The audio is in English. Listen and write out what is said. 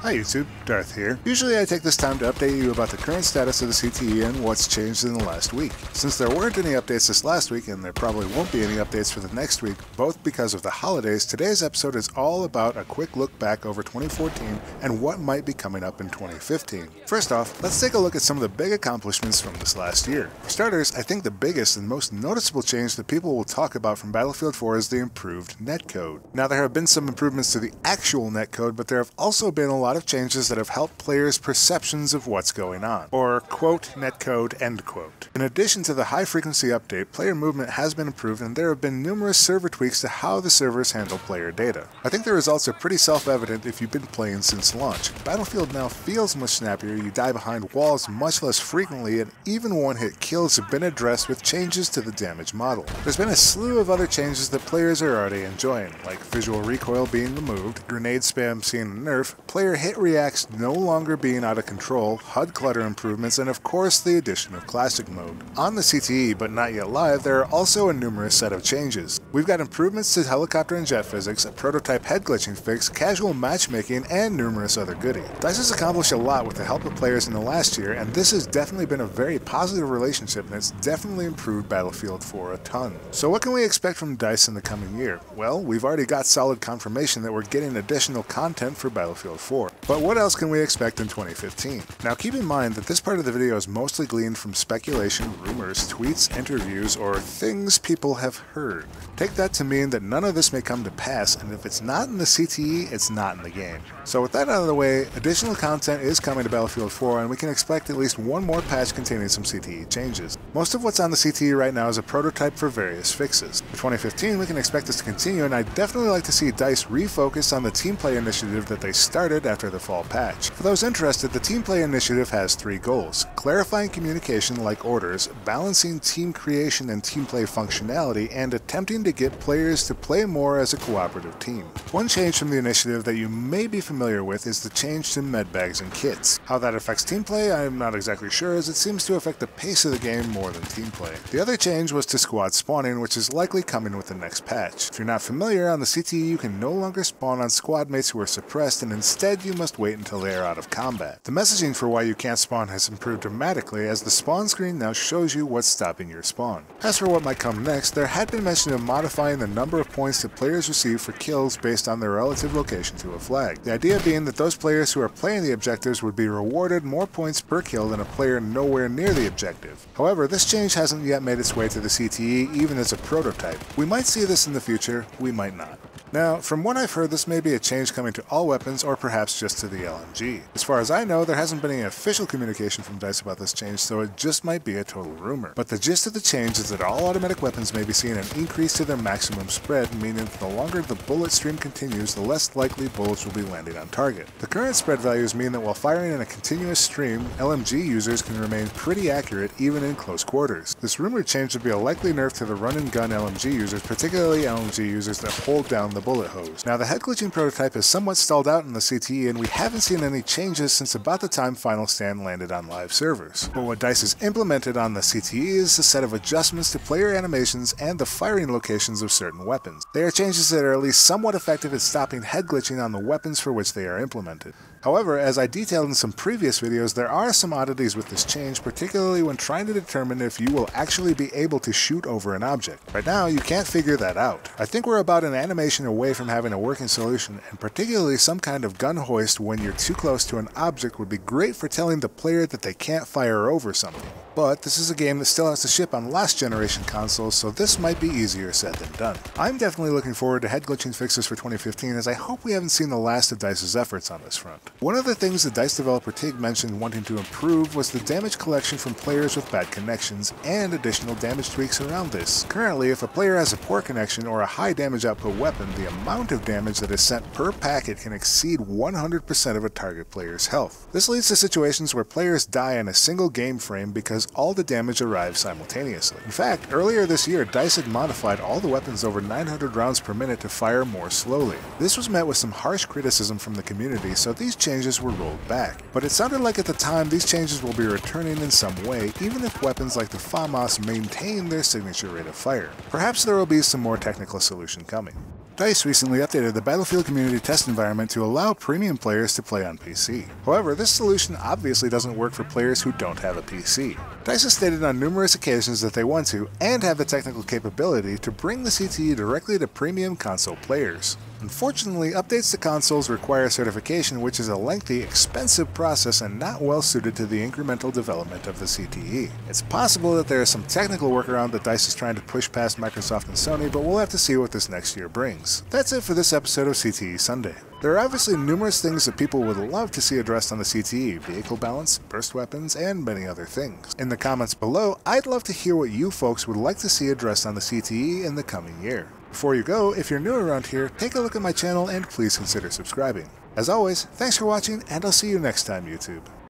Hi YouTube, Darth here. Usually I take this time to update you about the current status of the CTE and what's changed in the last week. Since there weren't any updates this last week, and there probably won't be any updates for the next week, both because of the holidays, today's episode is all about a quick look back over 2014 and what might be coming up in 2015. First off, let's take a look at some of the big accomplishments from this last year. For starters, I think the biggest and most noticeable change that people will talk about from Battlefield 4 is the improved netcode. Now there have been some improvements to the actual netcode, but there have also been a lot of changes that have helped players' perceptions of what's going on, or quote netcode end quote. In addition to the high frequency update, player movement has been improved and there have been numerous server tweaks to how the servers handle player data. I think the results are pretty self-evident if you've been playing since launch. Battlefield now feels much snappier, you die behind walls much less frequently, and even one-hit kills have been addressed with changes to the damage model. There's been a slew of other changes that players are already enjoying, like visual recoil being removed, grenade spam seeing a nerf, player hit reacts no longer being out of control, HUD clutter improvements, and of course the addition of classic mode. On the CTE, but not yet live, there are also a numerous set of changes. We've got improvements to helicopter and jet physics, a prototype head glitching fix, casual matchmaking, and numerous other goodies. DICE has accomplished a lot with the help of players in the last year, and this has definitely been a very positive relationship, and it's definitely improved Battlefield 4 a ton. So what can we expect from DICE in the coming year? Well, we've already got solid confirmation that we're getting additional content for Battlefield 4. But what else can we expect in 2015? Now keep in mind that this part of the video is mostly gleaned from speculation, rumors, tweets, interviews, or things people have heard. Take that to mean that none of this may come to pass, and if it's not in the CTE, it's not in the game. So with that out of the way, additional content is coming to Battlefield 4, and we can expect at least one more patch containing some CTE changes. Most of what's on the CTE right now is a prototype for various fixes. For 2015, we can expect this to continue, and I'd definitely like to see DICE refocus on the team play initiative that they started after the fall patch. For those interested, the team play initiative has three goals: clarifying communication like orders, balancing team creation and team play functionality, and attempting to get players to play more as a cooperative team. One change from the initiative that you may be familiar with is the change to medbags and kits. How that affects team play, I'm not exactly sure, as it seems to affect the pace of the game more than team play. The other change was to squad spawning, which is likely coming with the next patch. If you're not familiar, on the CTE you can no longer spawn on squad mates who are suppressed, and instead you must wait until they are out of combat. The messaging for why you can't spawn has improved dramatically, as the spawn screen now shows you what's stopping your spawn. As for what might come next, there had been mention of modifying the number of points that players receive for kills based on their relative location to a flag. The idea being that those players who are playing the objectives would be rewarded more points per kill than a player nowhere near the objective. However, this change hasn't yet made its way to the CTE, even as a prototype. We might see this in the future, we might not. Now, from what I've heard, this may be a change coming to all weapons, or perhaps just to the LMG. As far as I know, there hasn't been any official communication from DICE about this change, so it just might be a total rumor. But the gist of the change is that all automatic weapons may be seeing an increase to their maximum spread, meaning that the longer the bullet stream continues, the less likely bullets will be landing on target. The current spread values mean that while firing in a continuous stream, LMG users can remain pretty accurate even in close quarters. This rumored change would be a likely nerf to the run-and-gun LMG users, particularly LMG users that hold down the bullet hose. Now, the head glitching prototype is somewhat stalled out in the CTE, and we haven't seen any changes since about the time Final Stand landed on live servers. But what DICE has implemented on the CTE is a set of adjustments to player animations and the firing locations of certain weapons. They are changes that are at least somewhat effective at stopping head glitching on the weapons for which they are implemented. However, as I detailed in some previous videos, there are some oddities with this change, particularly when trying to determine if you will actually be able to shoot over an object. Right now, you can't figure that out. I think we're about an animation away from having a working solution, and particularly some kind of gun hoist when you're too close to an object would be great for telling the player that they can't fire over something. But this is a game that still has to ship on last generation consoles, so this might be easier said than done. I'm definitely looking forward to head glitching fixes for 2015, as I hope we haven't seen the last of DICE's efforts on this front. One of the things that DICE developer Tig mentioned wanting to improve was the damage collection from players with bad connections, and additional damage tweaks around this. Currently, if a player has a poor connection or a high damage output weapon, the amount of damage that is sent per packet can exceed 100% of a target player's health. This leads to situations where players die in a single game frame because all the damage arrives simultaneously. In fact, earlier this year, DICE had modified all the weapons over 900 rounds per minute to fire more slowly. This was met with some harsh criticism from the community, so these changes were rolled back. But it sounded like at the time these changes will be returning in some way, even if weapons like the FAMAS maintain their signature rate of fire. Perhaps there will be some more technical solution coming. DICE recently updated the Battlefield community test environment to allow premium players to play on PC. However, this solution obviously doesn't work for players who don't have a PC. DICE has stated on numerous occasions that they want to, and have the technical capability, to bring the CTE directly to premium console players. Unfortunately, updates to consoles require certification, which is a lengthy, expensive process and not well suited to the incremental development of the CTE. It's possible that there is some technical workaround that DICE is trying to push past Microsoft and Sony, but we'll have to see what this next year brings. That's it for this episode of CTE Sunday. There are obviously numerous things that people would love to see addressed on the CTE, vehicle balance, burst weapons, and many other things. In the comments below, I'd love to hear what you folks would like to see addressed on the CTE in the coming year. Before you go, if you're new around here, take a look at my channel and please consider subscribing. As always, thanks for watching, and I'll see you next time, YouTube.